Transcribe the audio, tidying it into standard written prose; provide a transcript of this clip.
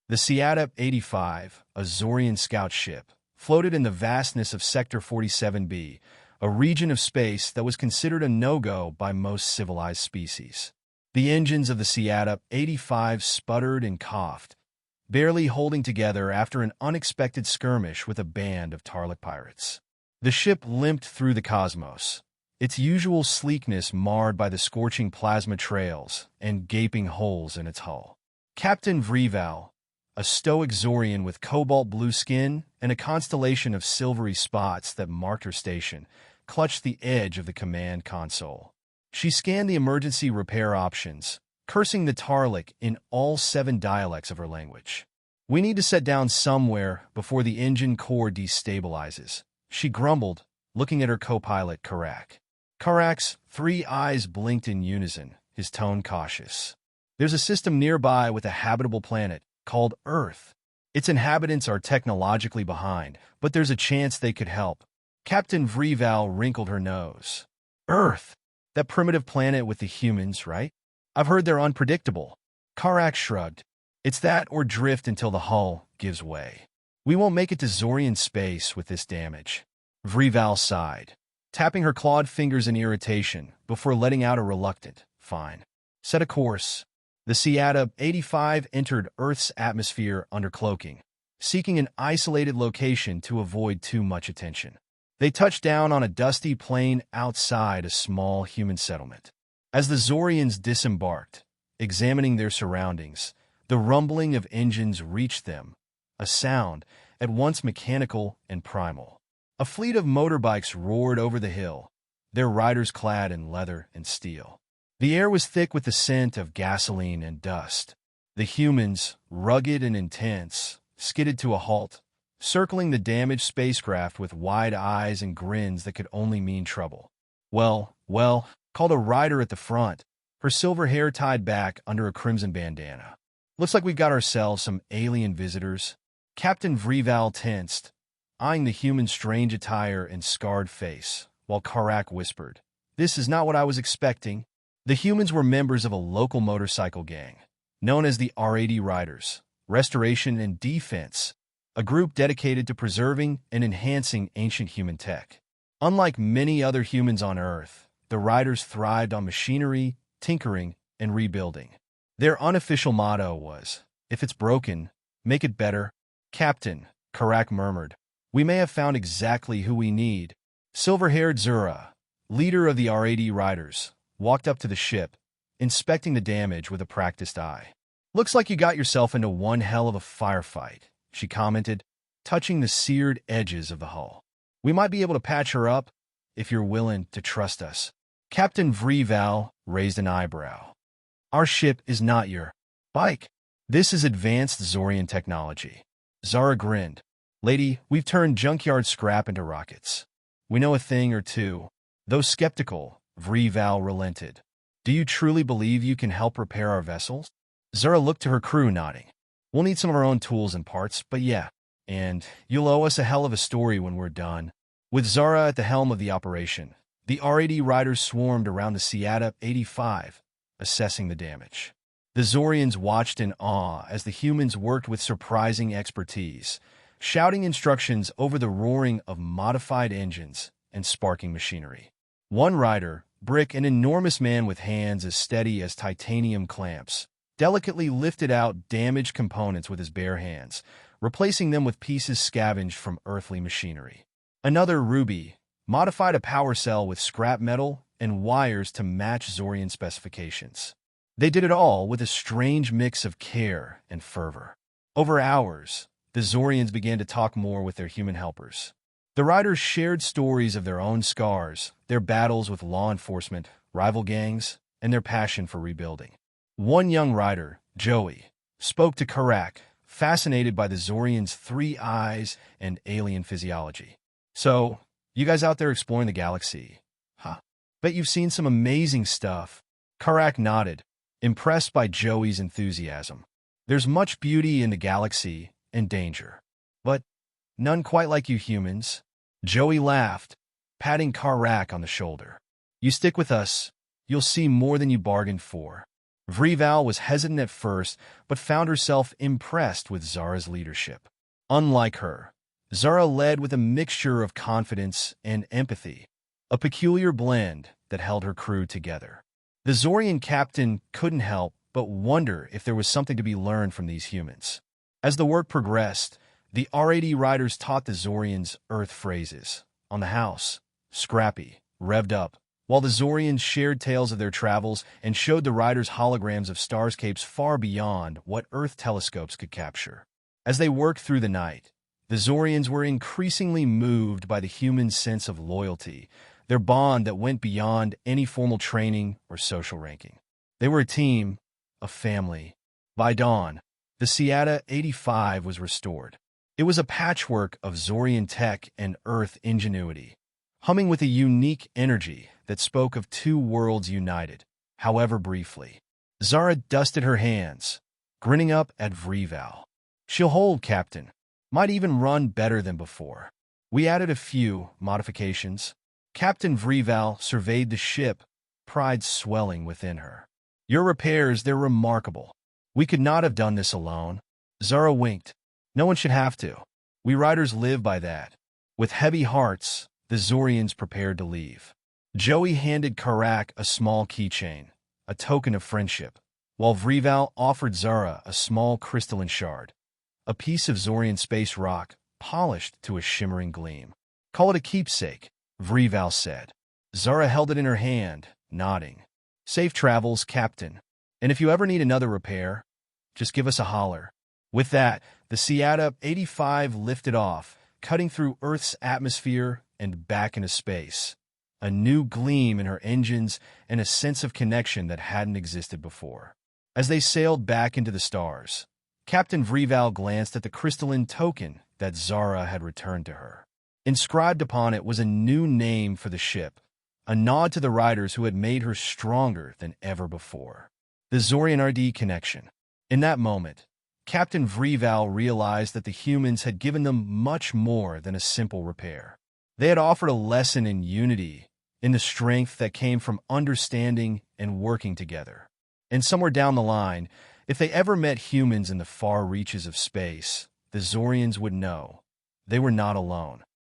The HFY, a Zorian scout ship, floated in the vastness of Sector 47b, a region of space that was considered a no-go by most civilized species. The engines of the HFY sputtered and coughed, barely holding together after an unexpected skirmish with a band of Tarlic pirates. The ship limped through the cosmos, its usual sleekness marred by the scorching plasma trails and gaping holes in its hull. Captain Vri'Val, a stoic Zorian with cobalt-blue skin and a constellation of silvery spots that marked her station, clutched the edge of the command console. She scanned the emergency repair options, cursing the Tarlic in all 7 dialects of her language. "We need to set down somewhere before the engine core destabilizes," she grumbled, looking at her co-pilot, Karak. Karak's 3 eyes blinked in unison, his tone cautious. "There's a system nearby with a habitable planet called Earth. Its inhabitants are technologically behind, but there's a chance they could help." Captain Vri'Val wrinkled her nose. "Earth? That primitive planet with the humans, right? I've heard they're unpredictable." Karak shrugged. "It's that or drift until the hull gives way. We won't make it to Zorian space with this damage." Vri'Val sighed, tapping her clawed fingers in irritation before letting out a reluctant, "Fine. Set a course." The HFY entered Earth's atmosphere under cloaking, seeking an isolated location to avoid too much attention. They touched down on a dusty plain outside a small human settlement. As the Zorians disembarked, examining their surroundings, the rumbling of engines reached them, a sound at once mechanical and primal. A fleet of motorbikes roared over the hill, their riders clad in leather and steel. The air was thick with the scent of gasoline and dust. The humans, rugged and intense, skidded to a halt, circling the damaged spacecraft with wide eyes and grins that could only mean trouble. Well, called a rider at the front, her silver hair tied back under a crimson bandana. "Looks like we've got ourselves some alien visitors." Captain Vri'Val tensed, eyeing the human's strange attire and scarred face, while Karak whispered, "This is not what I was expecting." The humans were members of a local motorcycle gang, known as the R.A.D. Riders, Restoration and Defense, a group dedicated to preserving and enhancing ancient human tech. Unlike many other humans on Earth, the Riders thrived on machinery, tinkering, and rebuilding. Their unofficial motto was, "If it's broken, make it better." "Captain," Karak murmured, "we may have found exactly who we need." Silver-haired Zura, leader of the R.A.D. Riders, walked up to the ship, inspecting the damage with a practiced eye. "Looks like you got yourself into one hell of a firefight," she commented, touching the seared edges of the hull. "We might be able to patch her up, if you're willing to trust us." Captain Vri'Val raised an eyebrow. "Our ship is not your bike. This is advanced Zorian technology." Zara grinned. "Lady, we've turned junkyard scrap into rockets. We know a thing or two." Though skeptical, Vri'Val relented. "Do you truly believe you can help repair our vessels?" Zara looked to her crew, nodding. "We'll need some of our own tools and parts, but yeah. And you'll owe us a hell of a story when we're done." With Zara at the helm of the operation, the R.A.D. Riders swarmed around the HFY, assessing the damage. The Zorians watched in awe as the humans worked with surprising expertise, shouting instructions over the roaring of modified engines and sparking machinery. One rider, Brick, an enormous man with hands as steady as titanium clamps, delicately lifted out damaged components with his bare hands, replacing them with pieces scavenged from earthly machinery. Another, Ruby, modified a power cell with scrap metal and wires to match Zorian specifications. They did it all with a strange mix of care and fervor. Over hours, the Zorians began to talk more with their human helpers. The riders shared stories of their own scars, their battles with law enforcement, rival gangs, and their passion for rebuilding. One young rider, Joey, spoke to Karak, fascinated by the Zorians' 3 eyes and alien physiology. "So, you guys out there exploring the galaxy? Huh. Bet you've seen some amazing stuff." Karak nodded, impressed by Joey's enthusiasm. "There's much beauty in the galaxy and danger, but none quite like you humans." Joey laughed, patting Karak on the shoulder. "You stick with us, you'll see more than you bargained for." Vri'Val was hesitant at first, but found herself impressed with Zara's leadership. Unlike her, Zara led with a mixture of confidence and empathy, a peculiar blend that held her crew together. The Zorian captain couldn't help but wonder if there was something to be learned from these humans. As the work progressed, the RAD Riders taught the Zorians Earth phrases. On the house, scrappy, revved up, while the Zorians shared tales of their travels and showed the riders holograms of starscapes far beyond what Earth telescopes could capture. As they worked through the night, the Zorians were increasingly moved by the humans' sense of loyalty, their bond that went beyond any formal training or social ranking. They were a team, a family. By dawn, the HFY was restored. It was a patchwork of Zorian tech and Earth ingenuity, humming with a unique energy that spoke of two worlds united, however briefly. Zara dusted her hands, grinning up at Vri'Val. "She'll hold, Captain. Might even run better than before." We added a few modifications. Captain Vri'Val surveyed the ship, pride swelling within her. "Your repairs, they're remarkable. We could not have done this alone." Zara winked. "No one should have to. We riders live by that." With heavy hearts, the Zorians prepared to leave. Joey handed Karak a small keychain, a token of friendship, while Vri'Val offered Zara a small crystalline shard, a piece of Zorian space rock polished to a shimmering gleam. "Call it a keepsake," Vri'Val said. Zara held it in her hand, nodding. "Safe travels, Captain. And if you ever need another repair, just give us a holler." With that, the HFY lifted off, cutting through Earth's atmosphere and back into space. A new gleam in her engines and a sense of connection that hadn't existed before. As they sailed back into the stars, Captain Vri'Val glanced at the crystalline token that Zara had returned to her. Inscribed upon it was a new name for the ship, a nod to the riders who had made her stronger than ever before. The Zorian R.A.D connection. In that moment, Captain Vri'Val realized that the humans had given them much more than a simple repair. They had offered a lesson in unity, in the strength that came from understanding and working together. And somewhere down the line, if they ever met humans in the far reaches of space, the Zorians would know they were not alone.